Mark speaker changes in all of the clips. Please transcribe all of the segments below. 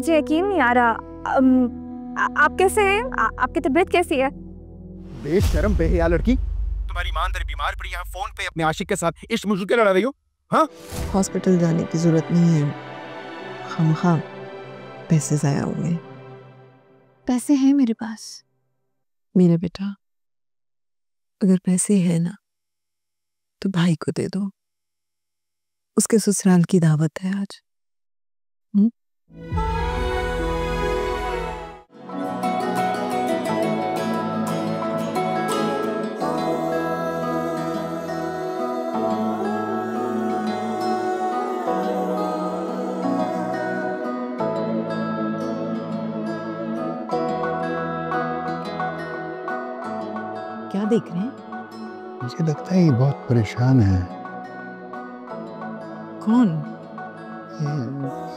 Speaker 1: मुझे यकीन नहीं आ रहा। आप कैसे हैं? आपकी तबीयत कैसी है?
Speaker 2: बेशरम बेहया लड़की, तुम्हारी मां अंदर बीमार पड़ी, यहाँ फोन पे अपने आशिक के साथ इश्क मुश्किल के लड़ा रही हो। हाँ,
Speaker 3: हॉस्पिटल जाने की जरूरत नहीं है, खामखा पैसे जाया होंगे।
Speaker 1: पैसे हैं मेरे पास।
Speaker 3: मेरा बेटा, अगर पैसे है ना तो भाई को दे दो, उसके ससुराल की दावत है आज। क्या देख रहे हैं?
Speaker 4: मुझे लगता है ये बहुत परेशान है।
Speaker 3: कौन?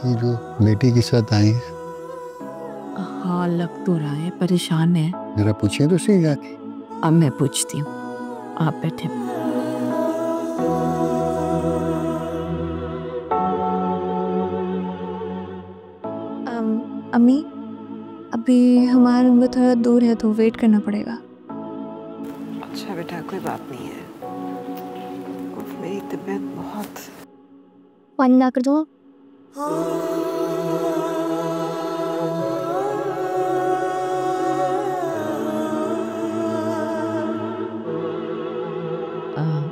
Speaker 4: ये जो बेटी के साथ आई है।
Speaker 3: हाँ, लग तो रहा है परेशान है।
Speaker 4: जरा पूछिए तो सही जाके।
Speaker 3: अब मैं पूछती हूँ, आप बैठे।
Speaker 1: अम्मी, अभी हमारा नंबर थोड़ा दूर है तो वेट करना पड़ेगा।
Speaker 3: अच्छा बेटा, कोई बात नहीं है। मेरी तबीयत बहुत।
Speaker 1: पानी ला कर दो।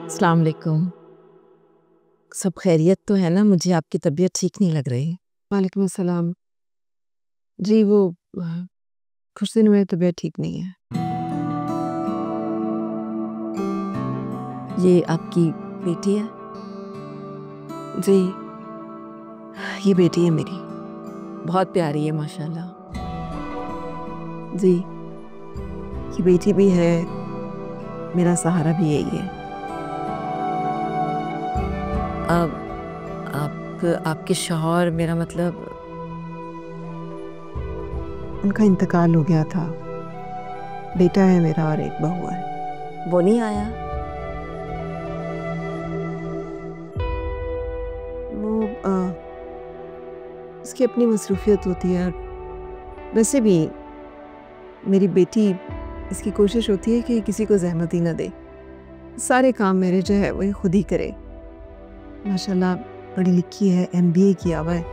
Speaker 3: अस्सलाम वालेकुम। सब खैरियत तो है ना? मुझे आपकी तबीयत ठीक नहीं लग रही। वालेकुम अस्सलाम जी, वो कुछ दिन में तबीयत ठीक नहीं है। ये आपकी बेटी है? जी, ये बेटी है मेरी, बहुत प्यारी है माशाल्लाह। जी, ये बेटी भी है, मेरा सहारा भी यही है। अब आपके शौहर, मेरा मतलब उनका इंतकाल हो गया था। बेटा है मेरा और एक बहू है। वो नहीं आया। वो उसकी अपनी मसरूफियत होती है। वैसे भी मेरी बेटी, इसकी कोशिश होती है कि किसी को जहमत ही ना दे, सारे काम मेरे जो है वही खुद ही करे। माशाल्लाह पढ़ी लिखी है, MBA किया हुआ है,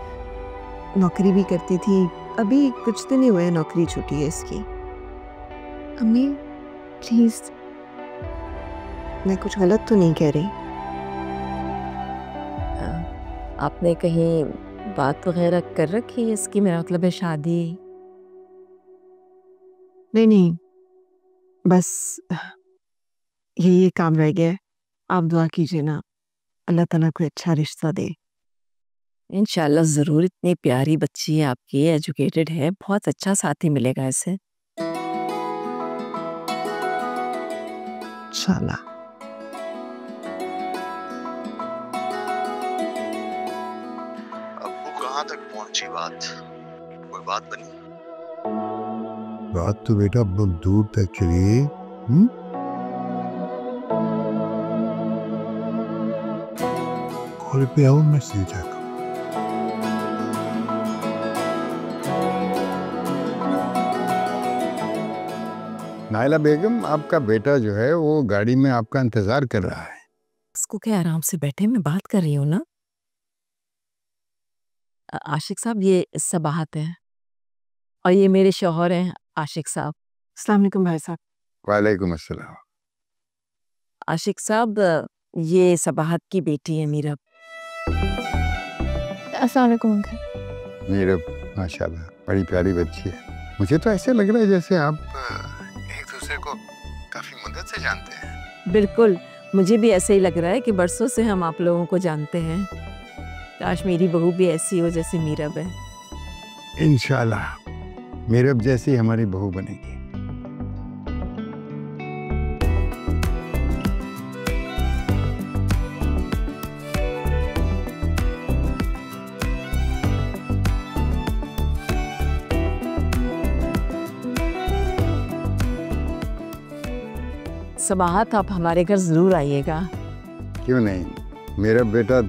Speaker 3: नौकरी भी करती थी। अभी कुछ दिन ही हुए नौकरी छूटी है इसकी।
Speaker 1: अम्मी प्लीज,
Speaker 3: मैं कुछ गलत तो नहीं कह रही? आपने कहीं बात वगैरह कर रखी है इसकी? मेरा मतलब है शादी? नहीं नहीं, बस ये काम रह गया है। आप दुआ कीजिए ना, अल्लाह ताला कोई अच्छा रिश्ता दे। इंशाल्लाह ज़रूर। इतनी प्यारी बच्ची है आपकी, एजुकेटेड है, बहुत अच्छा साथी मिलेगा इसे इंशाल्लाह।
Speaker 4: अब वो कहाँ तक पहुंची बात? कोई बात बनी? बात तो बेटा बहुत दूर तक चली। कॉल पे आओ, मैसेज आएगा। नाइला बेगम, आपका बेटा जो है वो गाड़ी में आपका इंतजार कर रहा है।
Speaker 3: उसको क्या, आराम से बैठे, मैं बात कर रही हूँ ना। आशिक साहब, ये सबाहत है और ये मेरे शौहर हैं आशिक साहब। अस्सलाम वालेकुम भाई साहब।
Speaker 4: वालेकुम अस्सलाम।
Speaker 3: आशिक साहब, ये सबाहत की बेटी है मीरब।
Speaker 1: अस्सलाम वालेकुम अंकल।
Speaker 4: मीरब माशाल्लाह बड़ी प्यारी बच्ची है। मुझे तो ऐसे लग रहा है जैसे आप एक दूसरे को काफी मुद्दत से जानते हैं।
Speaker 3: बिल्कुल, मुझे भी ऐसे ही लग रहा है कि बरसों से हम आप लोगों को जानते हैं। काश मेरी बहू भी ऐसी हो जैसे मीरब है।
Speaker 4: इंशाल्लाह मीरब जैसी हमारी बहू बनेगी।
Speaker 3: सबाहत, आप हमारे घर ज़रूर आइएगा।
Speaker 4: क्यों नहीं, मेरा बेटा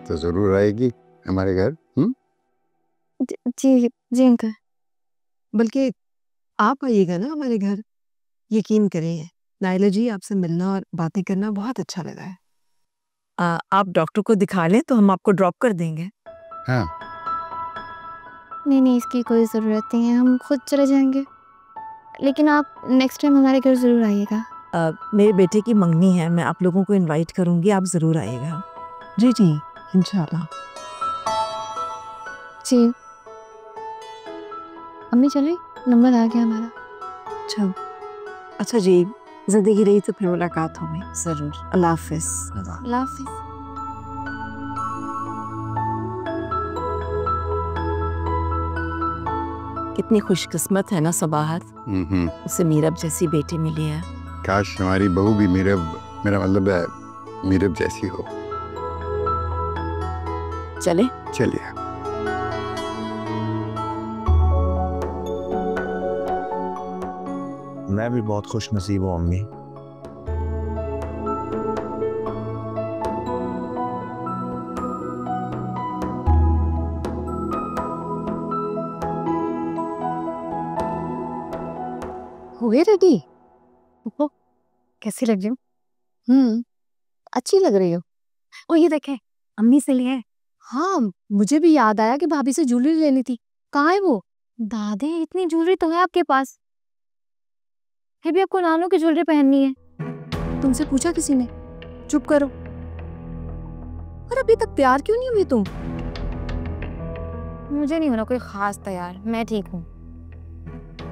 Speaker 4: तो जरूर आएगी हमारे घर।
Speaker 1: जी जी अंकल।
Speaker 3: बल्कि आप आइएगा ना हमारे घर, यकीन करें नाइला जी, आपसे मिलना और बातें करना बहुत अच्छा लगा है। आप डॉक्टर को दिखा लें तो हम आपको ड्रॉप कर देंगे।
Speaker 4: हाँ,
Speaker 1: नहीं इसकी कोई ज़रूरत नहीं है, हम खुद चले जाएंगे। लेकिन आप नेक्स्ट टाइम हमारे घर ज़रूर आइएगा।
Speaker 3: मेरे बेटे की मंगनी है, मैं आप लोगों को इनवाइट करूंगी, आप ज़रूर आइएगा। जी जी इंशाल्लाह।
Speaker 1: जी अम्मी चले, नंबर आ गया हमारा।
Speaker 3: अच्छा जी, जिंदगी रही तो फिर मुलाकात होगी ज़रूर। अल्लाह हाफिज़।
Speaker 1: अल्लाह हाफिज़।
Speaker 3: कितनी खुशकिस्मत है ना सबाहत, उसे मीरब जैसी बेटी मिली है।
Speaker 4: काश हमारी बहू भी मेरा मतलब है मीरब जैसी हो।
Speaker 3: चले
Speaker 4: चलिए।
Speaker 2: मैं भी बहुत खुश नसीब हूँ अम्मी।
Speaker 1: हो गए रेडी? ओहो, कैसी लग रही हूँ? अच्छी लग रही हो। ओ ये देखें, अम्मी से लिए। हाँ मुझे भी याद आया कि भाभी से ज्वेलरी लेनी थी। कहाँ है वो? दादी इतनी ज्वेलरी तो है आपके पास, फिर भी आपको नानों की ज्वेलरी पहननी है। तुमसे पूछा किसी ने? चुप करो। और अभी तक तैयार क्यों नहीं हुई तुम? मुझे नहीं होना कोई खास तैयार, मैं ठीक हूँ।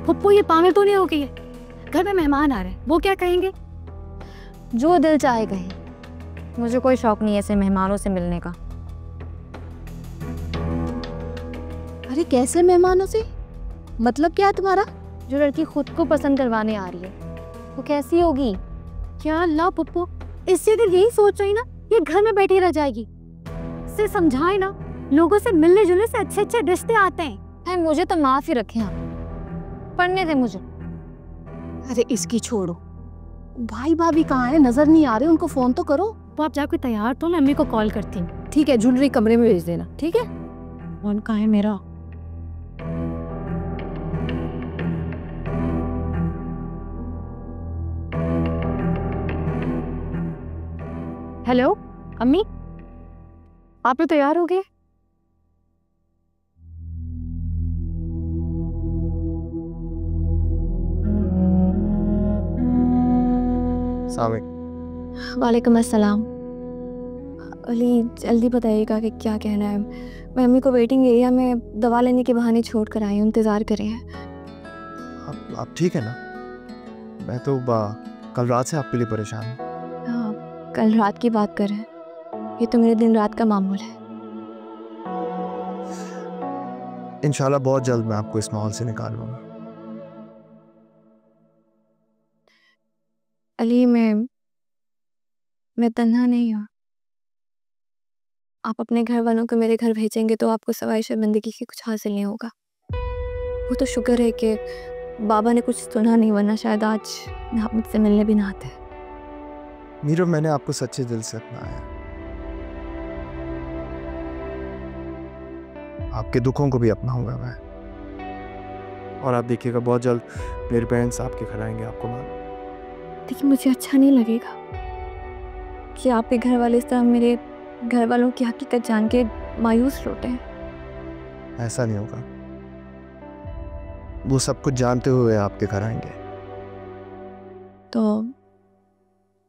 Speaker 1: पप्पू ये पागल तो नहीं हो गई है? घर में मेहमान आ रहे हैं, वो क्या कहेंगे? जो दिल चाहे कहे, मुझे कोई शौक नहीं है ऐसे मेहमानों से मिलने का। अरे कैसे मेहमानों से? मतलब क्या है तुम्हारा? जो लड़की खुद को पसंद करवाने आ रही है वो कैसी होगी? क्या अल्लाह पप्पू, इससे अगर यही सोच रही ना, ये घर में बैठी रह जाएगी। इसे समझाए ना, लोगों से मिलने जुलने से अच्छे अच्छे रिश्ते आते हैं। मुझे तो माफ ही रखे आप, पढ़ने दे मुझे। अरे इसकी छोड़ो, भाई भाभी कहाँ है? नजर नहीं आ रहे, उनको फोन तो करो। तो आप जाकर तैयार तो मैं अम्मी को कॉल करती हूँ। ठीक है, ज्वेलरी कमरे में भेज देना। ठीक है। फोन कहाँ है मेरा? हेलो अम्मी, आप लोग तैयार हो गए? वालेकुम अस्सलाम। अली जल्दी बताइएगा कि क्या कहना है। मैं अम्मी को वेटिंग एरिया में दवा लेने के बहाने छोड़ कर आई हूँ, इंतज़ार करें हैं।
Speaker 2: आप ठीक है ना? मैं तो कल रात से आपके लिए परेशान हूँ।
Speaker 1: हाँ कल रात की बात कर रहे हैं, ये तो मेरे दिन रात का मामूल है।
Speaker 2: इंशाल्लाह बहुत जल्द मैं आपको इस माहौल से निकाल लूँगा।
Speaker 1: अली मैं तन्हा नहीं हूँ। आप अपने घर वालों को मेरे घर भेजेंगे तो आपको सवाई शर्मिंदगी की कुछ हासिल नहीं होगा। वो तो शुक्र है कि बाबा ने कुछ सुना नहीं, वरना शायद आज आप मुझसे मिलने भी ना आते।
Speaker 2: मीरब, मैंने आपको सच्चे दिल से अपनाया। आपके दुखों को भी अपनाऊंगा मैं, और आप देखिएगा बहुत जल्द मेरे पेरेंट्स आपके घर आएंगे, आपको मालूम।
Speaker 1: लेकिन मुझे अच्छा नहीं लगेगा कि आपके घर वाले इस तरह मेरे घर वालों की हकीकत जान के मायूस लौटे।
Speaker 2: ऐसा नहीं होगा, वो सब कुछ जानते हुए आपके घर आएंगे।
Speaker 1: तो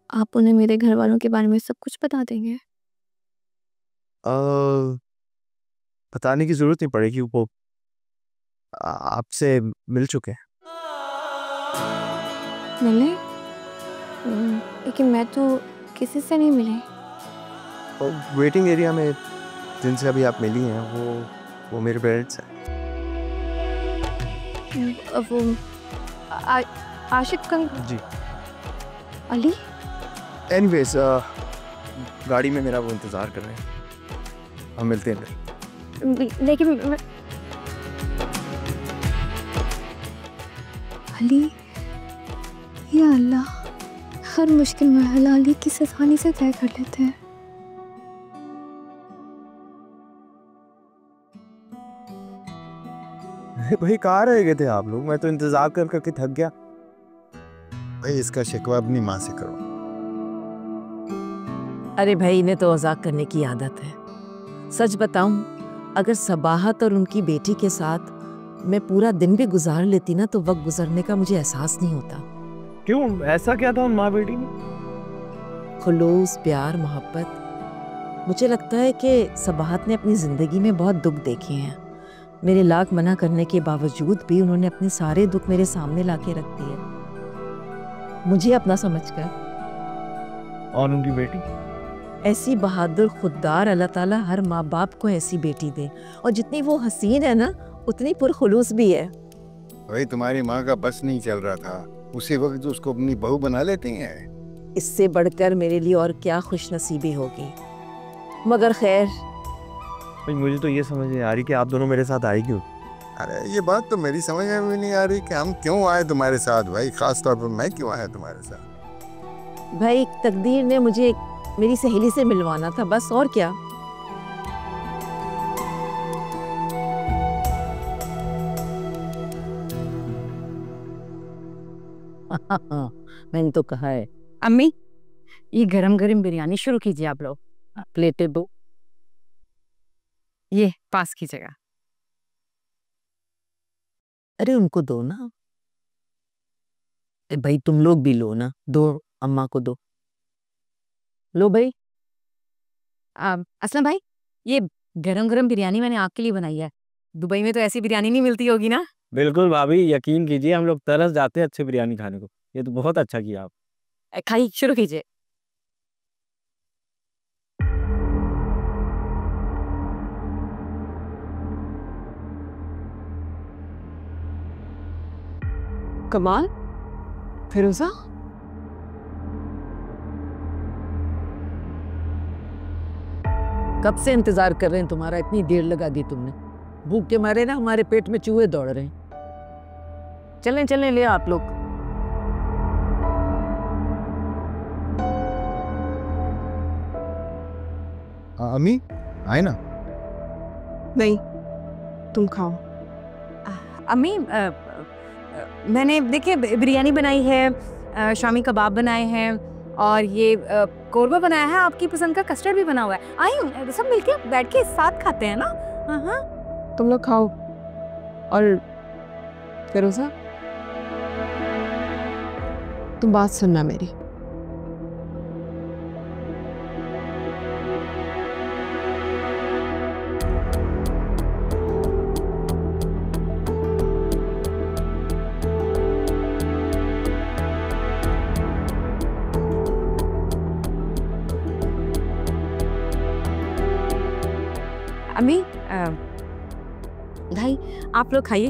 Speaker 1: आप उन्हें मेरे घर वालों के बारे में सब कुछ बता देंगे?
Speaker 2: बताने की जरूरत नहीं पड़ेगी, वो आपसे मिल चुके हैं।
Speaker 1: मिले? लेकिन मैं तो किसी से नहीं मिली।
Speaker 2: वेटिंग एरिया में जिनसे अभी आप मिली हैं वो मेरे पेरेंट्स हैं।
Speaker 1: वो आशिक का?
Speaker 2: जी।
Speaker 1: अली?
Speaker 2: एनीवेज, गाड़ी में मेरा वो इंतज़ार कर रहे हैं, हम मिलते हैं फिर।
Speaker 1: लेकिन अली, या अल्लाह, हर मुश्किल में अली किस आसानी से तय कर लेते हैं।
Speaker 2: भाई कहाँ रह गए थे आप लोग? मैं तो इंतजार कर करके थक गया।
Speaker 4: भाई इसका शिकवा अपनी माँ से करो।
Speaker 3: अरे भाई, इन्हें तो मजाक करने की आदत है। सच बताऊं, अगर सबाहत और उनकी बेटी के साथ मैं पूरा दिन भी गुजार लेती ना, तो वक्त गुजरने का मुझे एहसास नहीं होता।
Speaker 2: क्यों, ऐसा क्या था उन माँ बेटी में?
Speaker 3: खुलूस, प्यार, मोहब्बत। मुझे लगता है कि सबाहत ने अपनी ज़िंदगी में बहुत दुख देखे हैं। मेरे लाख मना करने के बावजूद भी उन्होंने अपने सारे दुख मेरे सामने लाके रख दिए, मुझे अपना समझकर।
Speaker 2: और उनकी बेटी?
Speaker 3: ऐसी बहादुर, खुददार, अल्लाह ताला हर माँ बाप को ऐसी बेटी दे। और जितनी वो हसीन है ना, उतनी पुरखुलूस भी है।
Speaker 4: भाई तुम्हारी माँ का बस नहीं चल रहा था, उसी वक्त उसको अपनी बहू बना लेती हैं।
Speaker 3: इससे बढ़कर मेरे लिए और क्या खुशनसीबी होगी। मगर खैर,
Speaker 2: भाई मुझे तो ये समझ नहीं आ रही कि आप दोनों मेरे साथ आए क्यों?
Speaker 4: अरे ये बात तो मेरी समझ में भी नहीं आ रही कि हम क्यों आए तुम्हारे साथ भाई, खास तौर पर मैं क्यों आया तुम्हारे साथ।
Speaker 3: भाई तकदीर ने मुझे मेरी सहेली से मिलवाना था, बस, और क्या। मैंने तो कहा है।
Speaker 5: अम्मी, ये गरम गरम बिरयानी शुरू कीजिए आप लोग।
Speaker 3: प्लेटें दो।
Speaker 5: ये पास कीजिएगा।
Speaker 3: अरे उनको दो ना। भाई तुम लोग भी लो ना, दो, अम्मा को दो। लो भाई।
Speaker 5: असलम भाई, ये गरम गरम बिरयानी मैंने आपके लिए बनाई है। दुबई में तो ऐसी बिरयानी नहीं मिलती होगी ना?
Speaker 2: बिल्कुल भाभी, यकीन कीजिए हम लोग तरस जाते हैं अच्छी बिरयानी खाने को। ये तो बहुत अच्छा किया आप।
Speaker 5: खाइए, शुरू कीजिए।
Speaker 3: कमाल, फिरोजा, कब से इंतजार कर रहे हैं तुम्हारा, इतनी देर लगा दी तुमने। भूख के मारे ना हमारे पेट में चूहे दौड़ रहे हैं। चलें चलें, ले आप लोग।
Speaker 2: अम्मी आए ना?
Speaker 3: नहीं, तुम खाओ।
Speaker 5: अम्मी, मैंने देखिए बिरयानी बनाई है, शामी कबाब बनाए हैं, और ये कोरमा बनाया है, आपकी पसंद का कस्टर्ड भी बना हुआ है। आई सब मिलके बैठ के साथ खाते हैं ना। हाँ,
Speaker 3: तुम लोग खाओ। और फिरोजा, तुम बात सुनना मेरी।
Speaker 5: अम्मी, भाई आप लोग खाइए।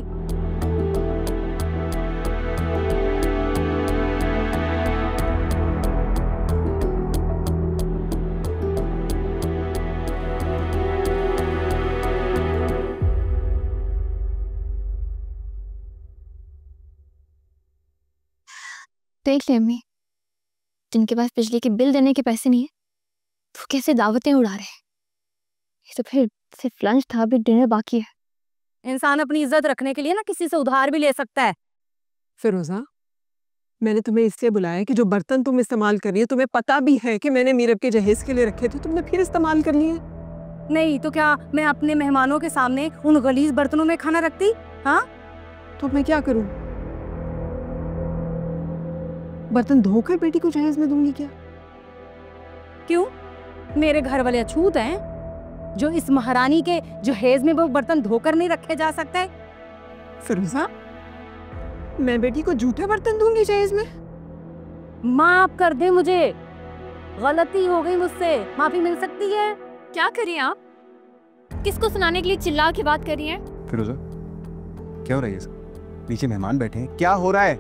Speaker 1: देख ले अम्मी, जिनके पास बिजली के बिल देने के पैसे नहीं है, तो कैसे दावतें उड़ा रहे हैं। ये तो फिर सिर्फ लंच था, अभी डिनर बाकी है।
Speaker 5: इंसान अपनी इज्जत रखने के लिए ना किसी से उधार भी ले सकता है।
Speaker 3: फिरोजा, मैंने तुम्हें इसलिए बुलाया कि जो बर्तन तुम इस्तेमाल कर रही है, तुम्हें पता भी है कि मैंने मीरब के जहेज के लिए रखे थे, तुमने फिर इस्तेमाल कर लिए।
Speaker 5: नहीं तो क्या मैं अपने मेहमानों के सामने उन गलीज बर्तनों में खाना रखती? हाँ,
Speaker 3: तो मैं क्या करूं? बर्तन धोकर बेटी को जहेज में दूंगी क्या?
Speaker 5: क्यों? मेरे घर वाले अछूत हैं जो इस महारानी के जहेज में वो बर्तन धोकर नहीं रखे जा सकते?
Speaker 3: फिरोजा, मैं बेटी को जूठे बर्तन दूंगी जहेज में?
Speaker 5: माफ कर दे मुझे, गलती हो गई मुझसे, माफी मिल सकती है।
Speaker 1: क्या करिए आप? किसको सुनाने के लिए चिल्ला के बात कर रही हैं?
Speaker 2: फिरोजा, क्या हो रहा है ये सब? नीचे मेहमान बैठे हैं, क्या हो रहा है?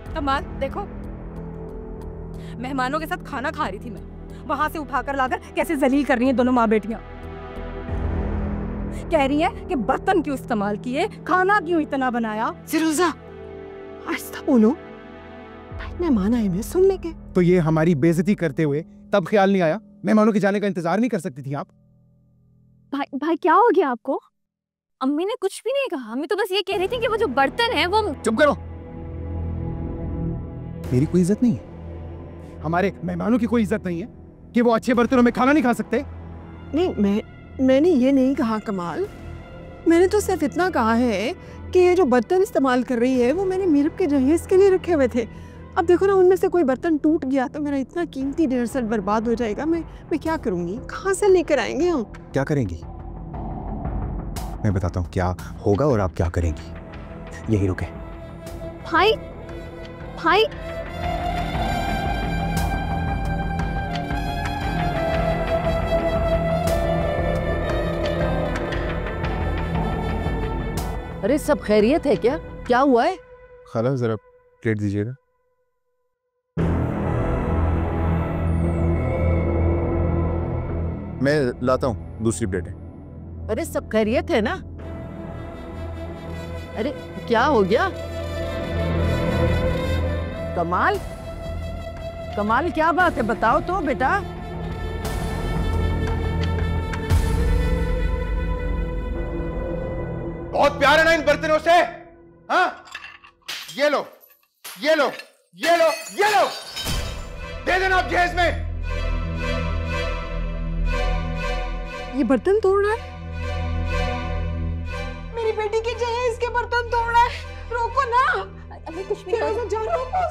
Speaker 5: कमाल, देखो मेहमानों के साथ खाना खा रही थी मैं, वहां से उठाकर लाकर कैसे जलील कर रही हैं दोनों माँ बेटियां। कह रही हैं कि बर्तन क्यों इस्तेमाल किए, खाना क्यों इतना बनाया।
Speaker 3: फिरोजा, आहिस्ता बोलो, मेहमान आए हुए सुनने के।
Speaker 2: तो ये हमारी बेइज्जती करते हुए तब ख्याल नहीं आया? मेहमानों के जाने का इंतजार नहीं कर सकती थी आप?
Speaker 1: भाई क्या हो गया आपको? अम्मी ने कुछ भी नहीं कहा, अम्मी तो बस ये कह रही थी कि वो जो बर्तन है वो।
Speaker 2: चुप करो, मेरी कोई इज्जत नहीं है, हमारे मेहमानों की कोई इज्जत नहीं है कि वो अच्छे बर्तनों में खाना नहीं खा सकते।
Speaker 3: नहीं, मैंने ये नहीं कहा कमाल, मैंने तो सिर्फ इतना कहा है कि ये जो बर्तन इस्तेमाल कर रही है वो मैंने मीरब के जहेज के लिए रखे हुए थे। अब देखो ना, उनमें से कोई बर्तन टूट गया तो मेरा इतना कीमती डिनर सेट बर्बाद हो जाएगा। मैं क्या करूँगी, कहाँ से लेकर आएंगे हम?
Speaker 2: क्या करेंगी मैं बताता हूँ क्या होगा और आप क्या करेंगी। यही रुके।
Speaker 1: भाई भाई
Speaker 6: अरे सब खैरियत है क्या? क्या हुआ है?
Speaker 2: खाला जरा प्लेट दीजिएगा। मैं लाता हूँ दूसरी प्लेट है।
Speaker 6: अरे सब खैरियत है ना? अरे क्या हो गया? कमाल, कमाल क्या बात है, बताओ तो बेटा।
Speaker 2: बहुत प्यार है ना इन बर्तनों से? हाँ, ये लो, ये लो, ये लो, ये लो, दे देना आप जहेज में।
Speaker 3: ये बर्तन तोड़ रहा है, मेरी बेटी के जहेज के बर्तन तोड़ रहा है। रोको ना,
Speaker 1: अभी कुछ भी नहीं,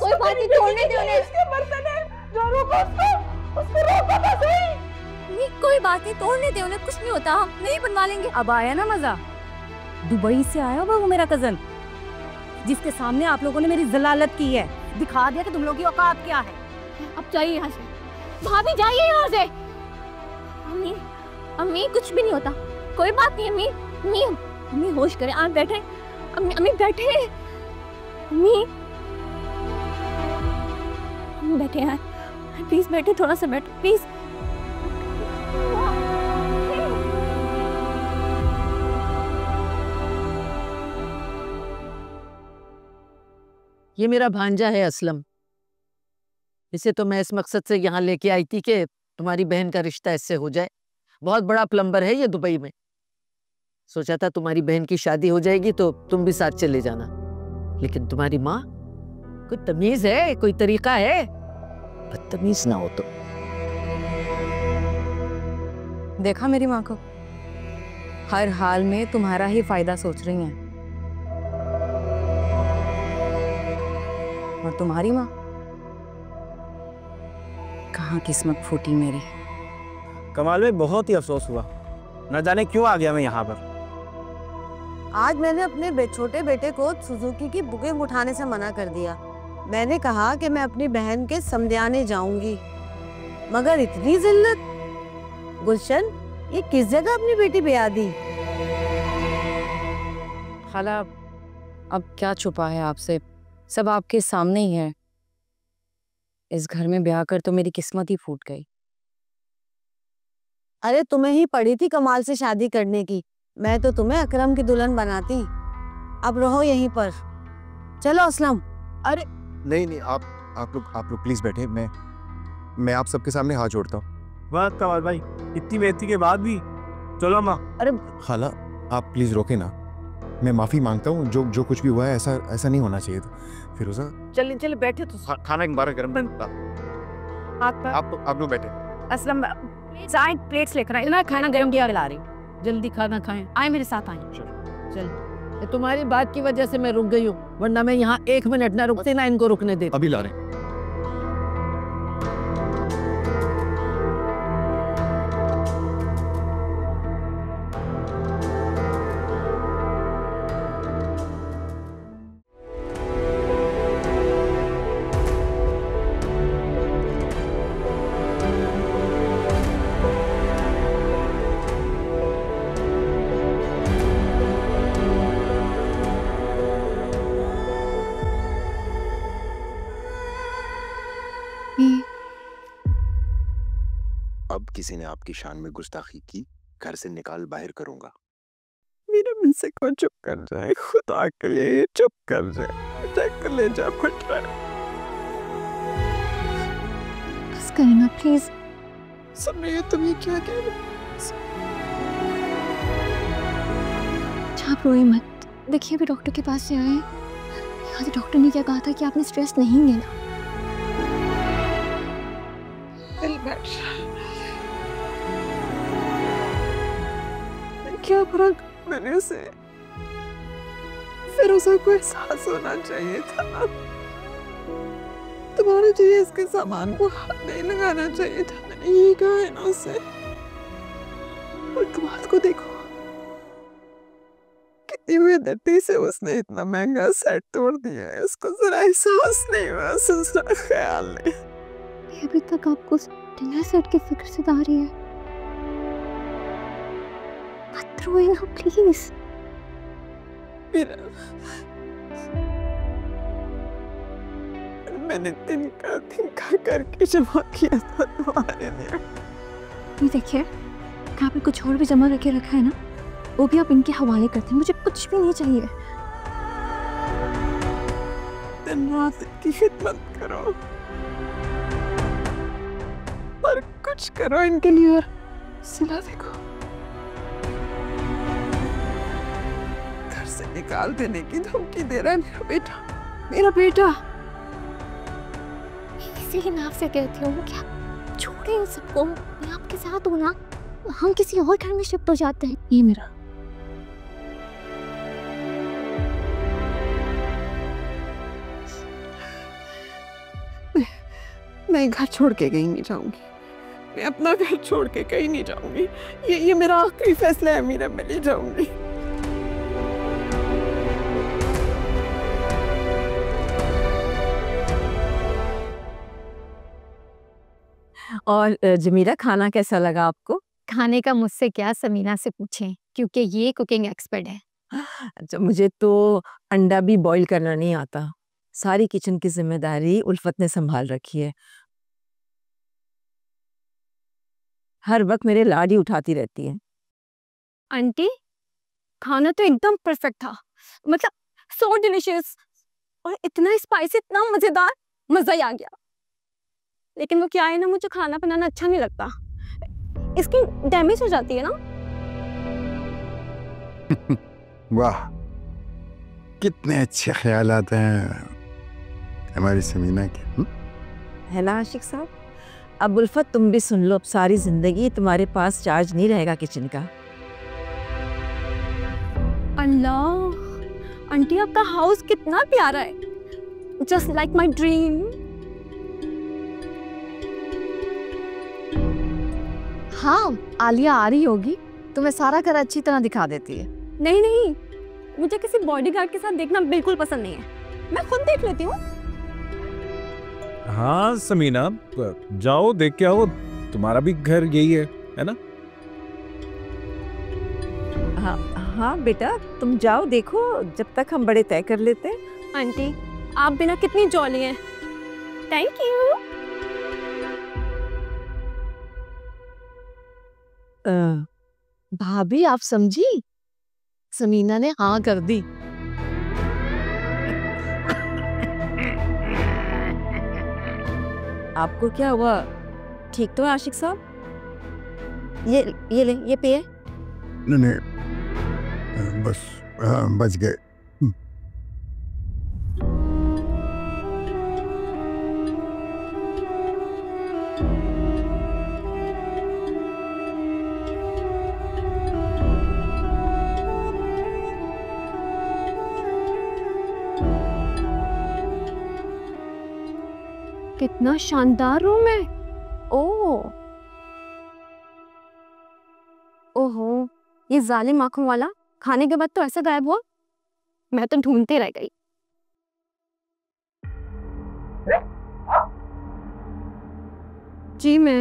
Speaker 3: कोई
Speaker 1: बात नहीं, तोड़ने दो उन्हें।
Speaker 3: इसके बर्तन है, जो रोको उसको रोको तो सही।
Speaker 1: नहीं कोई बात नहीं, तोड़ने दे उन्हें, कुछ नहीं होता, हम नहीं बनवा लेंगे।
Speaker 5: अब आया ना मजा। दुबई से आया होगा वो मेरा कजन, जिसके सामने आप लोगों ने मेरी जलालत की है, दिखा दिया कि तुम लोगों की औकात क्या है।
Speaker 1: अब जाइए यहाँ से, भाभी जाइए यहाँ से। अम्मी अम्मी कुछ भी नहीं होता, कोई बात नहीं। अम्मी अम्मी अम्मी होश करें, आप बैठे। अम्मी अम्मी बैठे, अम्मी बैठे यार, प्लीज बैठे, थोड़ा सा बैठो प्लीज।
Speaker 6: ये मेरा भांजा है असलम। इसे तो मैं इस मकसद से यहाँ लेके आई थी कि तुम्हारी बहन का रिश्ता इससे हो जाए। बहुत बड़ा प्लम्बर है ये दुबई में। सोचा था तुम्हारी बहन की शादी हो जाएगी तो तुम भी साथ चले जाना, लेकिन तुम्हारी माँ, कोई तमीज है, कोई तरीका है? बदतमीज ना हो तो।
Speaker 5: देखा मेरी माँ को, हर हाल में तुम्हारा ही फायदा सोच रही हैं। और तुम्हारी माँ, कहाँ किस्मत फूटी मेरी।
Speaker 7: कमाल में बहुत ही अफसोस हुआ, न जाने क्यों आ गया मैं यहाँ पर।
Speaker 8: आज मैंने अपने छोटे बेटे को सुजुकी की बुकिंग उठाने से मना कर दिया। मैंने कहा कि मैं अपनी बहन के समझाने जाऊंगी, मगर इतनी जिल्लत। गुलशन, ये किस जगह अपनी बेटी ब्याह दी?
Speaker 5: खाला, अब क्या छुपा है आपसे, सब आपके सामने ही है। इस घर में ब्याह कर तो मेरी किस्मत ही फूट गई।
Speaker 8: अरे तुम्हें ही पड़ी थी कमाल से शादी करने की, मैं तो तुम्हें अकरम की दुल्हन बनाती। अब रहो यहीं पर, चलो असलम।
Speaker 2: अरे नहीं, आप लोग प्लीज बैठे, मैं आप सबके सामने हाथ जोड़ता हूँ।
Speaker 7: वाह कमाल भाई, इतनी बेइज्जती के बाद भी। चलो माँ।
Speaker 2: अरे खाला, आप प्लीज रोके ना, मैं माफी मांगता हूँ, जो कुछ भी हुआ है ऐसा नहीं होना चाहिए था। फिरोजा
Speaker 6: चल बैठे तो
Speaker 2: खाना बारह गर्म। आप लोग बैठे।
Speaker 5: असलम साइड प्लेट्स लेकर आई ना, खाना गर्म किया ला रही। जल्दी खाना खाएं, आए मेरे साथ आए।
Speaker 6: चल, ये तुम्हारी बात की वजह से मैं रुक गई हूँ, वरना मैं यहाँ 1 मिनट ना रुकती ना इनको रुकने देती।
Speaker 2: अभी ला रहे हैं।
Speaker 4: अब किसी ने आपकी शान में गुस्ताखी की, घर से निकाल बाहर करूंगा।
Speaker 3: मेरे मन से कौन चुप कर जाए, खुदा के लिए चुप कर जाए, कलेजा फट रहा है।
Speaker 1: बस करें प्लीज।
Speaker 3: सुन रही हो तुम ये क्या कह रहे हो?
Speaker 1: रोए मत। देखिए अभी डॉक्टर के पास से आए, आज डॉक्टर ने क्या कहा था कि आपने स्ट्रेस नहीं लेना।
Speaker 3: क्या फर्क मैंने उसे, फिर उसे को एहसास होना चाहिए था। तुम्हारे चाहिए इसके सामान को हाथ नहीं लगाना चाहिए था, मैंने यही कहा है ना उसे। और तुम हाथ को देखो, कितनी बेदर्दी से उसने इतना महंगा सेट तोड़ दिया है, उसको जरा एहसास नहीं हुआ, उसका ख्याल नहीं।
Speaker 1: अभी तक आपको डिनर सेट की फिक्र सता रही है। मत रोइए ना प्लीज।
Speaker 3: मैंने तिनका करके जमा किया था तुम्हारे लिए।
Speaker 1: ये देखिए, आपने कुछ और भी जमा करके रखा है ना, वो भी आप इनके हवाले करते हैं। मुझे कुछ भी नहीं चाहिए।
Speaker 3: दिन रात की खिदमत करो और कुछ करो इनके लिए। सिला देखो, घर से निकाल देने की धमकी दे रहा है मेरा बेटा, मेरा बेटा।
Speaker 1: इसी के नाम से कहती हूँ क्या छोड़े इन सबको, मैं आपके साथ हूँ ना, हम किसी और घर में शिफ्ट हो जाते हैं। ये मेरा
Speaker 3: मैं घर छोड़ के कहीं नहीं जाऊंगी, मैं अपना घर छोड़ के कहीं नहीं जाऊंगी। ये मेरा आखिरी फैसला है मीरा, मैं नहीं जाऊंगी।
Speaker 5: और जमीला, खाना कैसा लगा आपको?
Speaker 1: खाने का मुझसे क्या, समीना से पूछें, क्योंकि ये कुकिंग एक्सपर्ट है।
Speaker 5: अच्छा, मुझे तो अंडा भी बॉईल करना नहीं आता। सारी किचन की जिम्मेदारी उल्फत ने संभाल रखी है। हर वक्त मेरे लाड ही उठाती रहती है।
Speaker 1: आंटी, खाना तो एकदम परफेक्ट था, मतलब सो डिलिशियस, और इतना स्पाइसी, इतना मजेदार, मजा ही आ गया। लेकिन वो क्या है ना, मुझे खाना बनाना अच्छा नहीं लगता, इसकी डैमेज हो जाती है ना।
Speaker 4: वाह, कितने अच्छे ख्यालात हैं हमारी समीना के।
Speaker 5: है ना आशिक साहब? अब उल्फत तुम भी सुन लो, अब सारी जिंदगी तुम्हारे पास चार्ज नहीं रहेगा किचन का।
Speaker 1: अल्लाह, आंटी आपका हाउस कितना प्यारा है, जस्ट लाइक माय ड्रीम। हाँ, आलिया आ रही होगी, तुम्हें सारा घर अच्छी तरह दिखा देती है। नहीं नहीं, मुझे किसी बॉडीगार्ड के साथ देखना बिल्कुल पसंद नहीं है, मैं खुद देख लेती हूँ।
Speaker 7: हाँ समीना, जाओ देख के आओ, तुम्हारा भी घर यही है ना?
Speaker 5: हाँ हाँ बेटा, तुम जाओ देखो, जब तक हम बड़े तय कर लेते हैं।
Speaker 1: आंटी, आप बिना कितनी जॉली हैं। Thank you. भाभी आप समझी, समीना ने हाँ कर दी।
Speaker 5: आपको क्या हुआ? ठीक तो है आशिक साहब? ये ले, ये पिए।
Speaker 4: नहीं, बस बच गए।
Speaker 1: कितना शानदार रूम है। ओहो, ये जालिम आंखों वाला खाने के बाद तो ऐसा गायब हुआ, मैं तो ढूंढते रह गई। जी मैं।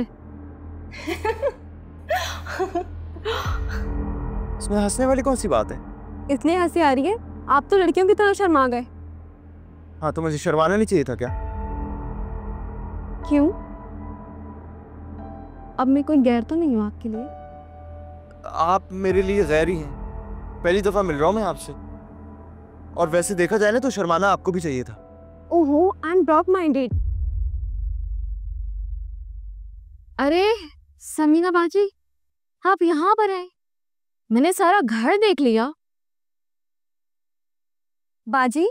Speaker 7: इसमें हंसने वाली कौन सी बात है?
Speaker 1: इतनी हंसी आ रही है, आप तो लड़कियों की तरह शर्मा गए।
Speaker 7: हाँ, तो मुझे शर्माना नहीं चाहिए था क्या?
Speaker 1: क्यों? अब मैं कोई गैर तो नहीं हूँ आपके लिए?
Speaker 7: आप मेरे लिए गैर ही हैं। पहली दफा मिल रहा हूँ मैं आपसे, और वैसे देखा जाए ना तो शर्माना आपको भी चाहिए था।
Speaker 1: ओहो, आई एम ब्रॉड माइंडेड। अरे समीना बाजी, आप यहाँ पर आए? मैंने सारा घर देख लिया, बाजी?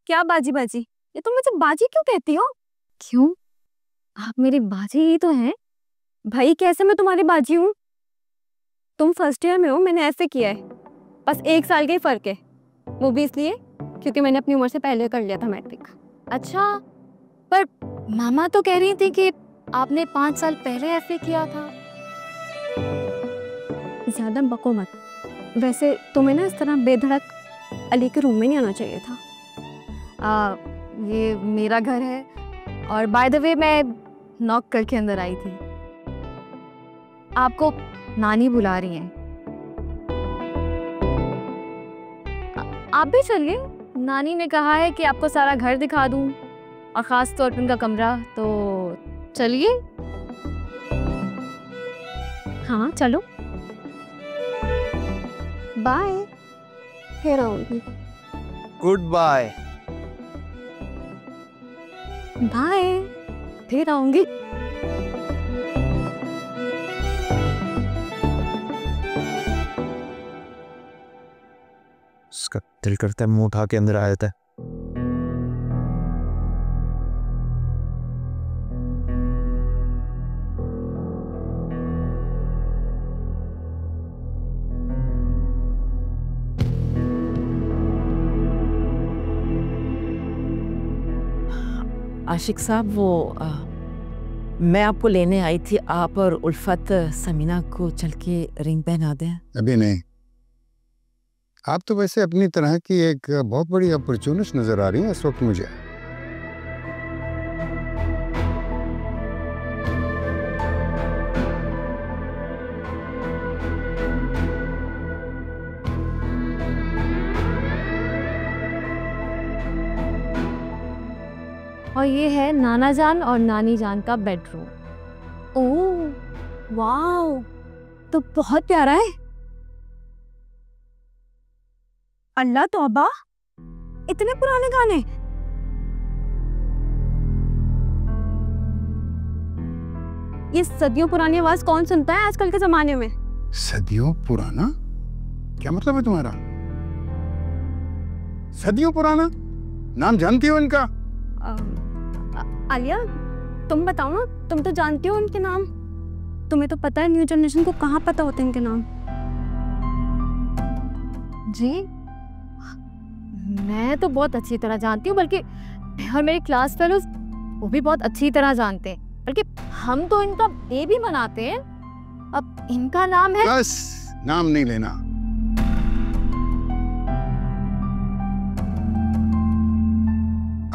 Speaker 1: क्या बाजी बाजी? ये तुम मुझे बाजी क्यों कहती हो? क्यों? आप मेरी बाजी ही तो हैं। भाई कैसे मैं तुम्हारी बाजी हूँ? तुम फर्स्ट ईयर में हो, मैंने ऐसे किया है, बस 1 साल का ही फर्क है, वो भी इसलिए क्योंकि मैंने अपनी उम्र से पहले कर लिया था मैट्रिक। अच्छा, पर मामा तो कह रही थी कि आपने 5 साल पहले ऐसे किया था। ज्यादा बको मत। वैसे तुम्हें ना इस तरह बेधड़क अली के रूम में नहीं आना चाहिए था। ये मेरा घर है और बाय द वे मैं नॉक करके अंदर आई थी। आपको नानी बुला रही हैं। आप भी चलिए, नानी ने कहा है कि आपको सारा घर दिखा दूं और ख़ास तौर पर उनका कमरा, तो चलिए। हाँ चलो, बाय, फिर आऊंगी।
Speaker 7: Good bye.
Speaker 1: बाय, फिर आऊंगी।
Speaker 7: उसका दिल करता है मुंह उठा के अंदर आ जाता है।
Speaker 6: आशिक साहब, वो मैं आपको लेने आई थी। आप और उल्फत समीना को चल के रिंग पहना दें।
Speaker 4: अभी नहीं। आप तो वैसे अपनी तरह की एक बहुत बड़ी अपॉर्चुनिस्ट नजर आ रही है इस वक्त मुझे।
Speaker 1: और ये है नाना जान और नानी जान का बेडरूम। ओह वाओ, तो बहुत प्यारा है। अल्लाह तौबा, इतने पुराने गाने। ये सदियों पुरानी आवाज कौन सुनता है आजकल के जमाने में?
Speaker 4: सदियों पुराना? क्या मतलब है तुम्हारा? सदियों पुराना नाम जानती हो इनका?
Speaker 1: आलिया, तुम बताओ ना, तुम तो जानती हो उनके नाम। तुम्हें तो पता है न्यू जनरेशन को कहाँ पता होते हैं इनके नाम। जी, मैं तो बहुत अच्छी तरह जानती हूँ, बल्कि और मेरे क्लास फेलोज वो भी बहुत अच्छी तरह जानते हैं, बल्कि हम तो इनका बेबी मनाते हैं। अब इनका नाम है।
Speaker 4: बस नाम नहीं लेना।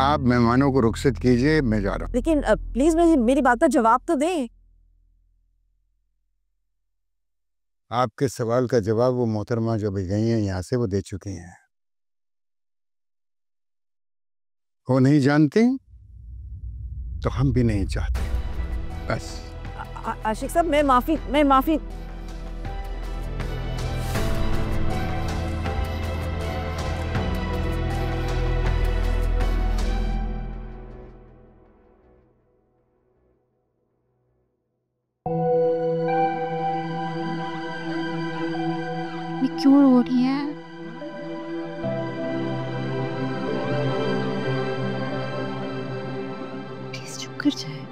Speaker 4: आप मेहमानों को रुखसत कीजिए, मैं जा रहा हूँ।
Speaker 8: लेकिन प्लीज मेरी बात का जवाब तो दें।
Speaker 4: आपके सवाल का जवाब वो मोहतरमा जो भी गई हैं यहाँ से वो दे चुकी हैं। वो नहीं जानती तो हम भी नहीं चाहते। बस।
Speaker 8: आशिक साहब, मैं माफी
Speaker 1: क्यों रो रही है? प्लीज चुप कर जाए।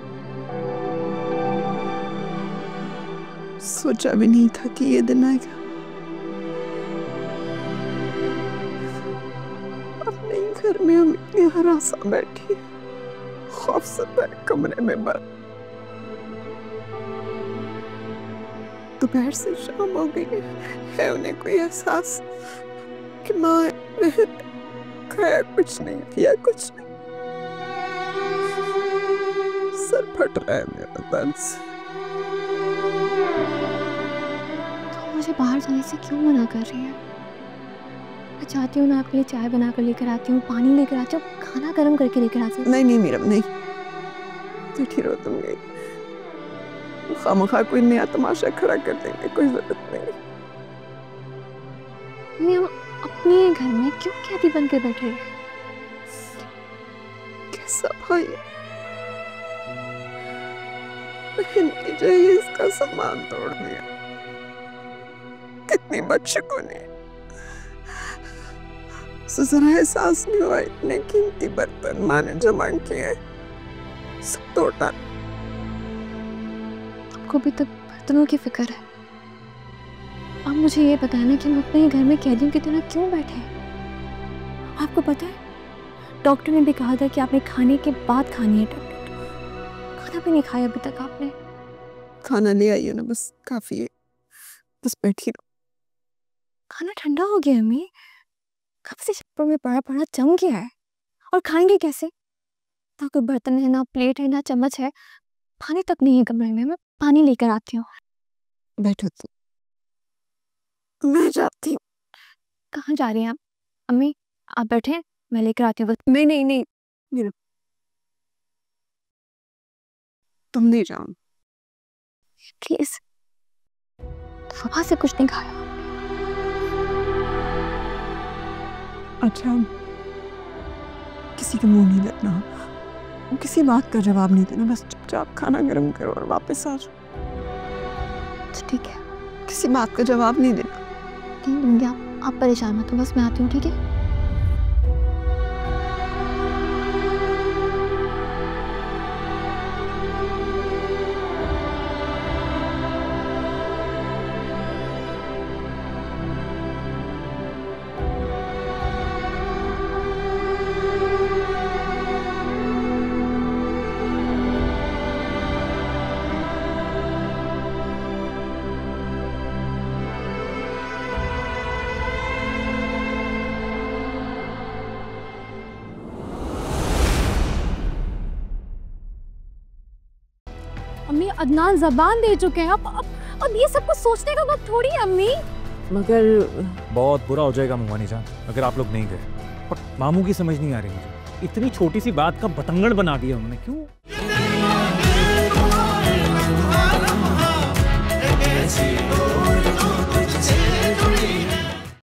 Speaker 3: सोचा भी नहीं था कि ये दिन आएगा। अपने ही घर में हम इतनी हरासा बैठी, खौफसदा कमरे में बंद। दोपहर से शाम हो गई है, उन्हें कोई एहसास कि माँ खाया कुछ नहीं, किया कुछ नहीं। सर फट रहा है मेरा दर्द से।
Speaker 1: तो मुझे बाहर जाने से क्यों मना कर रही है? मैं चाहती हूँ ना आपके लिए चाय बना कर लेकर आती हूँ, पानी लेकर आती हूँ, खाना गर्म करके लेकर आती हूँ।
Speaker 3: नहीं मीरम, नहीं, चिट्ठी रो तुम गई। खामखा कोई नया तमाशा खड़ा कर देंगे, कोई जरूरत नहीं।
Speaker 1: अपने घर में क्यों कैदी बनकर बैठे हैं?
Speaker 3: कैसा भाई, बहन की जहेज का सम्मान तोड़ दिया। कितनी बदशगुनी, तो जरा एहसास नहीं हुआ इतने कीमती बर्तन माँ ने जमा किए सब तोड़ डाल।
Speaker 1: आपको भी तो बर्तनों की फिक्र है। अब मुझे ये बताना कि हम अपने घर में कैदियों की तरह क्यों बैठे हैं? आपको पता है डॉक्टर ने भी कहा था कि आपने खाने के बाद खानी है टैबलेट। खाना भी नहीं खाया अभी तक आपने।
Speaker 3: खाना ले आई हो ना, बस काफी है, बस बैठी रहो।
Speaker 1: खाना ठंडा हो गया अम्मी, कब से छप्पर में पड़ा पड़ा जम गया है। और खाएंगे कैसे? ना कोई बर्तन है, ना प्लेट है, ना चम्मच है, पानी तक नहीं है कमरे में। मैं पानी लेकर आती हूँ।
Speaker 3: बैठो तुम, मैं जाती हूँ।
Speaker 1: कहाँ जा रही हैं आप? अम्मी आप बैठे, मैं लेकर आती हूँ।
Speaker 3: नहीं नहीं नहीं, मेरा तुम नहीं जाओ
Speaker 1: प्लीज। सुबह से कुछ नहीं खाया।
Speaker 3: अच्छा, किसी के मुंह नहीं लगना, किसी बात का जवाब नहीं देना, बस चुपचाप खाना गर्म करो और वापस आ जाओ।
Speaker 1: ठीक है,
Speaker 3: किसी बात का जवाब नहीं देना।
Speaker 1: नहीं दूंगी। आप परेशान मत हो, बस मैं आती हूँ। ठीक है। अम्मी अदनान जबान दे चुके हैं। अब ये सब कुछ सोचने का वक्त थोड़ी है अम्मी।
Speaker 6: मगर
Speaker 9: बहुत बुरा हो जाएगा मुमानी जान अगर आप लोग नहीं गए। पर मामू की समझ नहीं आ रही मुझे, इतनी छोटी सी बात का बतंगड़ बना दिया उन्होंने। क्यों?